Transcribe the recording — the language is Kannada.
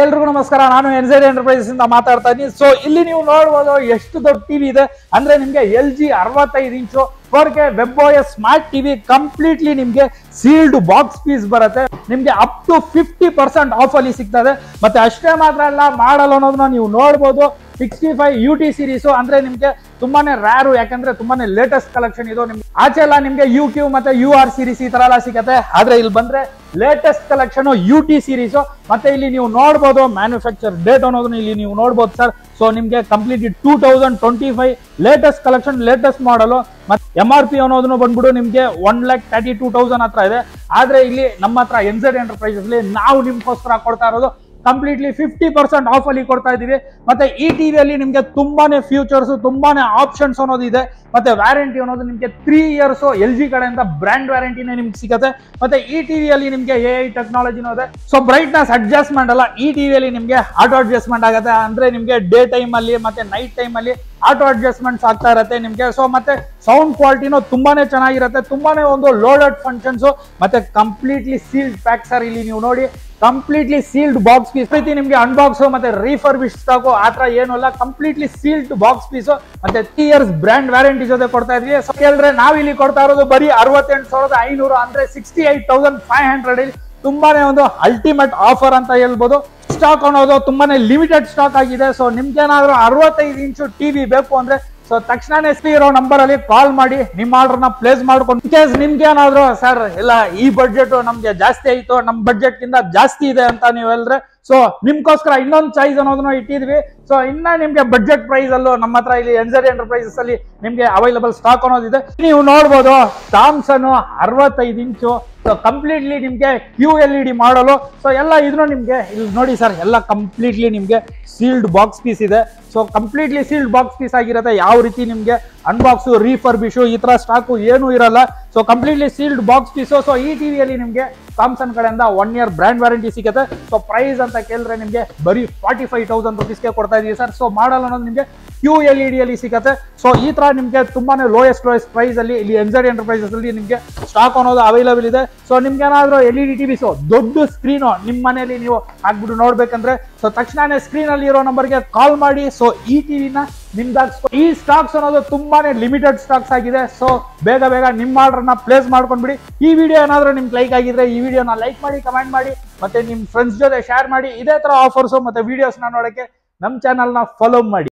ಎಲ್ರಿಗೂ ನಮಸ್ಕಾರ. ನಾನು ಎನ್ಝೆಡ್ ಎಂಟರ್ಪ್ರೈಸಸ್ ಇಂದ ಮಾತಾಡ್ತಾ ಇದ್ದೀನಿ. ಸೊ ಇಲ್ಲಿ ನೀವು ನೋಡಬಹುದು ಎಷ್ಟು ದೊಡ್ಡ ಟಿವಿ ಇದೆ ಅಂದ್ರೆ ನಿಮ್ಗೆ LG 65 ಇಂಚು 4K WebOS smart TV completely ನಿಮ್ಗೆ ಸೀಲ್ಡ್ ಬಾಕ್ಸ್ ಪೀಸ್ ಬರುತ್ತೆ. ನಿಮ್ಗೆ ಅಪ್ ಟು 50% ಆಫ್ ಅಲ್ಲಿ ಸಿಗ್ತದೆ. ಮತ್ತೆ ಅಷ್ಟೇ ಮಾತ್ರ ಅಲ್ಲ, ಮಾಡಲ್ ಅನ್ನೋದನ್ನ ನೀವು ನೋಡಬಹುದು 65 UT ಸೀರೀಸ್ ಅಂದ್ರೆ ನಿಮ್ಗೆ ತುಂಬಾನೇ ರ್ಯಾರು, ಯಾಕಂದ್ರೆ ತುಂಬಾನೇ ಲೇಟೆಸ್ಟ್ ಕಲೆಕ್ಷನ್ ಇದು. ನಿಮ್ಗೆ ಆಚೆ ಎಲ್ಲ ನಿಮ್ಗೆ UQ ಮತ್ತೆ UR ಸೀರೀಸ್ ಈ ತರ ಎಲ್ಲ ಸಿಗುತ್ತೆ. ಆದ್ರೆ ಇಲ್ಲಿ ಬಂದ್ರೆ ಲೇಟೆಸ್ಟ್ ಕಲೆಕ್ಷನ್ UT ಸೀರೀಸ್. ಮತ್ತೆ ಇಲ್ಲಿ ನೀವು ನೋಡಬಹುದು ಮ್ಯಾನುಫ್ಯಾಕ್ಚರ್ ಡೇಟ್ ಅನ್ನೋದನ್ನ ಇಲ್ಲಿ ನೀವು ನೋಡಬಹುದು ಸರ್. ಸೊ ನಿಮ್ಗೆ ಕಂಪ್ಲೀಟ್ 2025 ಲೇಟೆಸ್ಟ್ ಕಲೆಕ್ಷನ್, ಲೇಟೆಸ್ಟ್ ಮಾಡಲು. ಮತ್ತೆ MRP ಅನ್ನೋದನ್ನು ಬಂದ್ಬಿಟ್ಟು ನಿಮ್ಗೆ 1,32,000 ಹತ್ರ ಇದೆ. ಆದ್ರೆ ಇಲ್ಲಿ ನಮ್ಮ ಹತ್ರ ಎನ್ಝೆಡ್ ಎಂಟರ್ಪ್ರೈಸಸ್ ಅಲ್ಲಿ ನಾವು ನಿಮ್ಗೋಸ್ಕರ ಕೊಡ್ತಾ ಇರೋದು ಕಂಪ್ಲೀಟ್ಲಿ 50% ಆಫ್ ಅಲ್ಲಿ ಕೊಡ್ತಾ ಇದೀವಿ. ಮತ್ತೆ ಈ ಟಿವಿಯಲ್ಲಿ ನಿಮ್ಗೆ ತುಂಬಾನೇ ಫ್ಯೂಚರ್ಸ್, ತುಂಬಾನೇ ಆಪ್ಷನ್ಸ್ ಅನ್ನೋದು ಇದೆ. ಮತ್ತೆ ವ್ಯಾರಂಟಿ ಅನ್ನೋದು ನಿಮ್ಗೆ 3 years LG ಕಡೆಯಿಂದ ಬ್ರ್ಯಾಂಡ್ ವ್ಯಾರಂಟಿನೇ ನಿಮ್ಗೆ ಸಿಗುತ್ತೆ. ಮತ್ತೆ ಈ ಟಿವಿಯಲ್ಲಿ ನಿಮ್ಗೆ AI ಟೆಕ್ನಾಲಜಿನೂ ಇದೆ. ಸೊ ಬ್ರೈಟ್ನೆಸ್ ಅಡ್ಜಸ್ಟ್ಮೆಂಟ್ ಅಲ್ಲ, ಈ ಟಿವಿಯಲ್ಲಿ ನಿಮ್ಗೆ ಆಟೋ ಅಡ್ಜಸ್ಟ್ಮೆಂಟ್ ಆಗುತ್ತೆ. ಅಂದ್ರೆ ನಿಮ್ಗೆ ಡೇ ಟೈಮ್ ಅಲ್ಲಿ ಮತ್ತೆ ನೈಟ್ ಟೈಮ್ ಅಲ್ಲಿ ಆಟೋ ಅಡ್ಜಸ್ಟ್ಮೆಂಟ್ಸ್ ಆಗ್ತಾ ಇರುತ್ತೆ ನಿಮ್ಗೆ. ಸೊ ಮತ್ತೆ ಸೌಂಡ್ ಕ್ವಾಲಿಟಿನೂ ತುಂಬಾನೇ ಚೆನ್ನಾಗಿರುತ್ತೆ, ತುಂಬಾನೇ ಒಂದು ಲೋಡೆಡ್ ಫಂಕ್ಷನ್ಸ್. ಮತ್ತೆ ಕಂಪ್ಲೀಟ್ಲಿ ಸೀಲ್ಡ್ ಪ್ಯಾಕ್ ಸರ್. ಇಲ್ಲಿ ನೀವು ನೋಡಿ ಕಂಪ್ಲೀಟ್ಲಿ ಸೀಲ್ಡ್ ಬಾಕ್ಸ್ ಪೀಸ್ ರೀತಿ ನಿಮ್ಗೆ ಅನ್ಬಾಕ್ಸ್ ಮತ್ತೆ ರೀಫರ್ಬಿಶ್ ಸ್ಟಾಕ್ ಆತರ ಏನು ಅಲ್ಲ, ಕಂಪ್ಲೀಟ್ಲಿ ಸೀಲ್ಡ್ ಬಾಕ್ಸ್ ಪೀಸ್. ಮತ್ತೆ 3 years ಬ್ರ್ಯಾಂಡ್ ವ್ಯಾರಂಟಿ ಜೊತೆ ಕೊಡ್ತಾ ಇದ್ವಿ. ಸೊ ಹೇಳಿದ್ರೆ ನಾವ್ ಇಲ್ಲಿ ಕೊಡ್ತಾ ಇರೋದು ಬರೀ 68,500 ಅಂದ್ರೆ 68,500 ತುಂಬಾನೇ ಒಂದು ಅಲ್ಟಿಮೇಟ್ ಆಫರ್ ಅಂತ ಹೇಳ್ಬೋದು. ಸ್ಟಾಕ್ ಅನ್ನೋದು ತುಂಬಾನೇ ಲಿಮಿಟೆಡ್ ಸ್ಟಾಕ್ ಆಗಿದೆ. ಸೊ ನಿಮ್ಗೇನಾದ್ರೂ 65 ಇಂಚು ಟಿವಿ ಬೇಕು ಅಂದ್ರೆ ಸೊ ತಕ್ಷಣ ಇರೋ ನಂಬರ್ ಅಲ್ಲಿ ಕಾಲ್ ಮಾಡಿ ನಿಮ್ಮ ಆರ್ಡರ್ ನ ಪ್ಲೇಸ್ ಮಾಡ್ಕೊಂಡು. ಇನ್ ಕೇಸ್ ನಿಮ್ಗೆ ಏನಾದ್ರು ಸರ್ ಇಲ್ಲ ಈ ಬಡ್ಜೆಟ್ ನಮ್ಗೆ ಜಾಸ್ತಿ ಆಯ್ತು, ನಮ್ ಬಡ್ಜೆಟ್ ಗಿಂತ ಜಾಸ್ತಿ ಇದೆ ಅಂತ ನೀವು ಹೇಳಿದ್ರೆ ಸೊ ನಿಮ್ಗೋಸ್ಕರ ಇನ್ನೊಂದು ಚಾಯ್ಸ್ ಅನ್ನೋದನ್ನ ಇಟ್ಟಿದ್ವಿ. ಸೊ ಇನ್ನ ನಿಮ್ಗೆ ಬಡ್ಜೆಟ್ ಪ್ರೈಸ್ ಅಲ್ಲೂ ನಮ್ಮ ಹತ್ರ ಇಲ್ಲಿ ಎನ್ಝೆಡ್ ಎಂಟರ್ಪ್ರೈಸಸ್ ಅಲ್ಲಿ ನಿಮ್ಗೆ ಅವೈಲಬಲ್ ಸ್ಟಾಕ್ ಅನ್ನೋದಿದೆ. ನೀವು ನೋಡ್ಬೋದು ಥಾಮ್ಸನ್ 65 ಇಂಚು. ಸೊ ಕಂಪ್ಲೀಟ್ಲಿ ನಿಮ್ಗೆ QLED ಮಾಡಲು. ಸೊ ಎಲ್ಲ ಇದ್ರೂ ನಿಮ್ಗೆ ಇಲ್ಲಿ ನೋಡಿ ಸರ್, ಎಲ್ಲ ಕಂಪ್ಲೀಟ್ಲಿ ನಿಮ್ಗೆ ಸೀಲ್ಡ್ ಬಾಕ್ಸ್ ಪೀಸ್ ಇದೆ. So completely sealed box piece ಆಗಿರುತ್ತೆ. ಯಾವ ರೀತಿ ನಿಮ್ಗೆ ಅನ್ಬಾಕ್ಸ್, ರೀಫರ್ಬಿಶು ಈ ತರ ಸ್ಟಾಕು ಏನು ಇರಲ್ಲ. So completely sealed box piece. So ಈ ಟಿವಿಯಲ್ಲಿ ನಿಮ್ಗೆ ಥಾಮ್ಸನ್ ಕಡೆಯಿಂದ 1 year ಬ್ರ್ಯಾಂಡ್ ವ್ಯಾರಂಟಿ ಸಿಗುತ್ತೆ. ಸೊ ಪ್ರೈಸ್ ಅಂತ ಕೇಳಿದ್ರೆ ನಿಮ್ಗೆ ಬರೀ 45,000 ರುಪೀಸ್ಗೆ ಕೊಡ್ತಾ ಇದೀವಿ ಸರ್. ಸೊ ಮಾಡಲ್ ಅನ್ನೋದು ನಿಮ್ಗೆ QLED ಅಲ್ಲಿ ಸಿಗುತ್ತೆ. ಸೊ ಈ ತರ ನಿಮ್ಗೆ ತುಂಬಾನೇ ಲೋಯೆಸ್ಟ್ ಪ್ರೈಸ್ ಅಲ್ಲಿ ಇಲ್ಲಿ ಎನ್ಝೆಡ್ ಎಂಟರ್ಪ್ರೈಸಸ್ ಅಲ್ಲಿ ನಿಮ್ಗೆ ಸ್ಟಾಕ್ ಅನ್ನೋದು ಅವೈಲಬಲ್ ಇದೆ. ಸೊ ನಿಮ್ಗೆ ಏನಾದ್ರು LED ಟಿವಿಸ್ ದೊಡ್ಡ ಸ್ಕ್ರೀನ್ ನಿಮ್ ಮನೆಯಲ್ಲಿ ನೀವು ಹಾಕ್ಬಿಟ್ಟು ನೋಡ್ಬೇಕಂದ್ರೆ ಸೊ ತಕ್ಷಣ ಸ್ಕ್ರೀನ್ ಅಲ್ಲಿ ಇರೋ ನಂಬರ್ಗೆ ಕಾಲ್ ಮಾಡಿ. ಸೊ ಈ ಟಿವಿನ ನಿಮ್ದಾಗ್ಸ್ಕೊ. ಈ ಸ್ಟಾಕ್ಸ್ ಅನ್ನೋದು ತುಂಬಾನೇ ಲಿಮಿಟೆಡ್ ಸ್ಟಾಕ್ಸ್ ಆಗಿದೆ. ಸೊ ಬೇಗ ಬೇಗ ನಿಮ್ಮ ಆರ್ಡರ್ ನ ಪ್ಲೇಸ್ ಮಾಡ್ಕೊಂಡ್ಬಿಡಿ. ಈ ವಿಡಿಯೋ ಏನಾದ್ರೂ ನಿಮ್ಗೆ ಲೈಕ್ ಆಗಿದ್ರೆ ಈ ವಿಡಿಯೋನ ಲೈಕ್ ಮಾಡಿ, ಕಮೆಂಟ್ ಮಾಡಿ, ಮತ್ತೆ ನಿಮ್ ಫ್ರೆಂಡ್ಸ್ ಜೊತೆ ಶೇರ್ ಮಾಡಿ. ಇದೇ ತರ ಆಫರ್ಸ್ ಮತ್ತೆ ವಿಡಿಯೋಸ್ ನ ನೋಡಕ್ಕೆ ನಮ್ ಚಾನಲ್ ನ ಫಾಲೋ ಮಾಡಿ.